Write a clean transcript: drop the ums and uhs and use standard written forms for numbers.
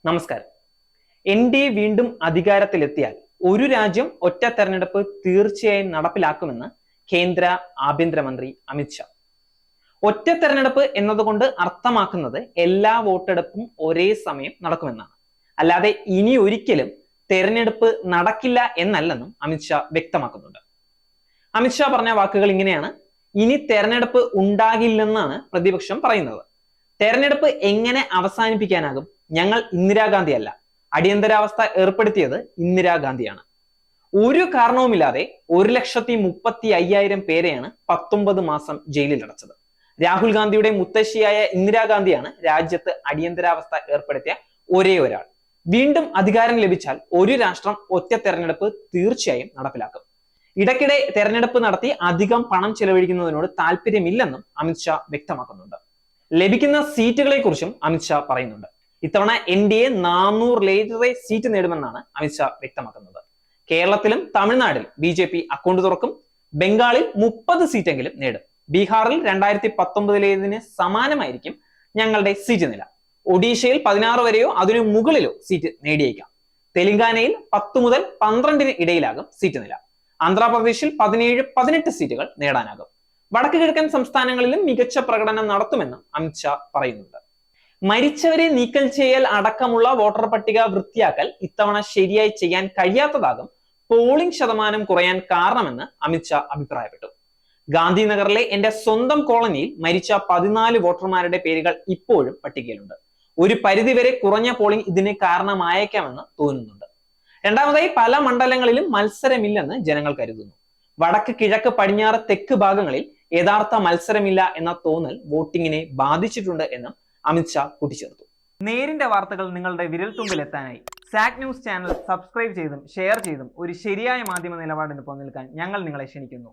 നമസ്കാരം. NDA വീണ്ടും അധികാരത്തിലെത്തിയാൽ ഒരു രാജ്യം ഒറ്റ തെരഞ്ഞെടുപ്പ് തീർച്ചയായും നടപ്പിലാക്കുമെന്ന് കേന്ദ്ര ആഭ്യന്തരമന്ത്രി അമിത് ഷാ. ഒറ്റ തെരഞ്ഞെടുപ്പ് എന്നതുകൊണ്ട് അർത്ഥമാക്കുന്നത് എല്ലാ വോട്ടെടുപ്പും ഒരേ സമയം നടക്കുമെന്നാണ്. അല്ലാതെ ഇനി ഒരിക്കലും തെരഞ്ഞെടുപ്പ് നടക്കില്ല എന്നല്ലെന്നും അമിത് ഷാ വ്യക്തമാക്കുന്നുണ്ട്. അമിത് ഷാ പറഞ്ഞ വാക്കുകൾ ഇങ്ങനെയാണ്: ഇനി തെരഞ്ഞെടുപ്പ് ഉണ്ടാകില്ലെന്നാണ് പ്രതിപക്ഷം പറയുന്നത്. തെരഞ്ഞെടുപ്പ് എങ്ങനെ അവസാനിപ്പിക്കാനാകും? ഞങ്ങൾ ഇന്ദിരാഗാന്ധി അല്ല. അടിയന്തരാവസ്ഥ ഏർപ്പെടുത്തിയത് ഇന്ദിരാഗാന്ധിയാണ്. ഒരു കാരണവുമില്ലാതെ 1,35,000 പേരെയാണ് 19 മാസം ജയിലിൽ അടച്ചത്. രാഹുൽ ഗാന്ധിയുടെ മുത്തശ്ശിയായ ഇന്ദിരാഗാന്ധിയാണ് രാജ്യത്ത് അടിയന്തരാവസ്ഥ ഏർപ്പെടുത്തിയ ഒരേ ഒരാൾ. വീണ്ടും അധികാരം ലഭിച്ചാൽ ഒരു രാഷ്ട്രം ഒറ്റ തെരഞ്ഞെടുപ്പ് തീർച്ചയായും നടപ്പിലാക്കും. ഇടയ്ക്കിടെ തെരഞ്ഞെടുപ്പ് നടത്തി അധികം പണം ചെലവഴിക്കുന്നതിനോട് താല്പര്യമില്ലെന്നും അമിത് ഷാ വ്യക്തമാക്കുന്നുണ്ട്. ലഭിക്കുന്ന സീറ്റുകളെ കുറിച്ചും അമിത് ഷാ പറയുന്നുണ്ട്. ഇത്തവണ NDA 400-ലേറെ സീറ്റ് നേടുമെന്നാണ് അമിത് ഷാ വ്യക്തമാക്കുന്നത്. കേരളത്തിലും തമിഴ്നാട്ടിൽ BJP അക്കൗണ്ട് തുറക്കും. ബംഗാളിൽ 30 സീറ്റെങ്കിലും നേടും. ബീഹാറിൽ 2019-ലേതിന് സമാനമായിരിക്കും ഞങ്ങളുടെ സീറ്റ് നില. ഒഡീഷയിൽ 16 വരെയോ അതിനു മുകളിലോ സീറ്റ് നേടിയേക്കാം. തെലങ്കാനയിൽ 10 മുതൽ 12 ഇടയിലാകും സീറ്റ് നില. ആന്ധ്രാപ്രദേശിൽ 17-18 സീറ്റുകൾ നേടാനാകും. വടക്ക് കിഴക്കൻ സംസ്ഥാനങ്ങളിലും മികച്ച പ്രകടനം നടത്തുമെന്ന് അമിത് ഷാ പറയുന്നുണ്ട്. മരിച്ചവരെ നീക്കം ചെയ്യൽ അടക്കമുള്ള വോട്ടർ പട്ടിക വൃത്തിയാക്കൽ ഇത്തവണ ശരിയായി ചെയ്യാൻ കഴിയാത്തതാകും പോളിംഗ് ശതമാനം കുറയാൻ കാരണമെന്ന് അമിത് ഷാ അഭിപ്രായപ്പെട്ടു. ഗാന്ധിനഗറിലെ എന്റെ സ്വന്തം കോളനിയിൽ മരിച്ച 14 വോട്ടർമാരുടെ പേരുകൾ ഇപ്പോഴും പട്ടികയിലുണ്ട്. ഒരു പരിധിവരെ കുറഞ്ഞ പോളിംഗ് ഇതിന് കാരണമായേക്കാമെന്ന് തോന്നുന്നുണ്ട്. രണ്ടാമതായി, പല മണ്ഡലങ്ങളിലും മത്സരമില്ലെന്ന് ജനങ്ങൾ കരുതുന്നു. വടക്ക് കിഴക്ക് പടിഞ്ഞാറ് തെക്ക് ഭാഗങ്ങളിൽ യഥാർത്ഥ മത്സരമില്ല എന്ന തോന്നൽ വോട്ടിങ്ങിനെ ബാധിച്ചിട്ടുണ്ട് എന്നും അമിത് ഷാ കൂട്ടിച്ചേർത്തു. നേരിന്റെ വാർത്തകൾ നിങ്ങളുടെ വിരൽത്തുമ്പിൽ എത്താനായി സാക് ന്യൂസ് ചാനൽ സബ്സ്ക്രൈബ് ചെയ്തും ഷെയർ ചെയ്തും ഒരു ശരിയായ മാധ്യമ നിലപാടിന് നിൽക്കാൻ ഞങ്ങൾ നിങ്ങളെ ക്ഷണിക്കുന്നു.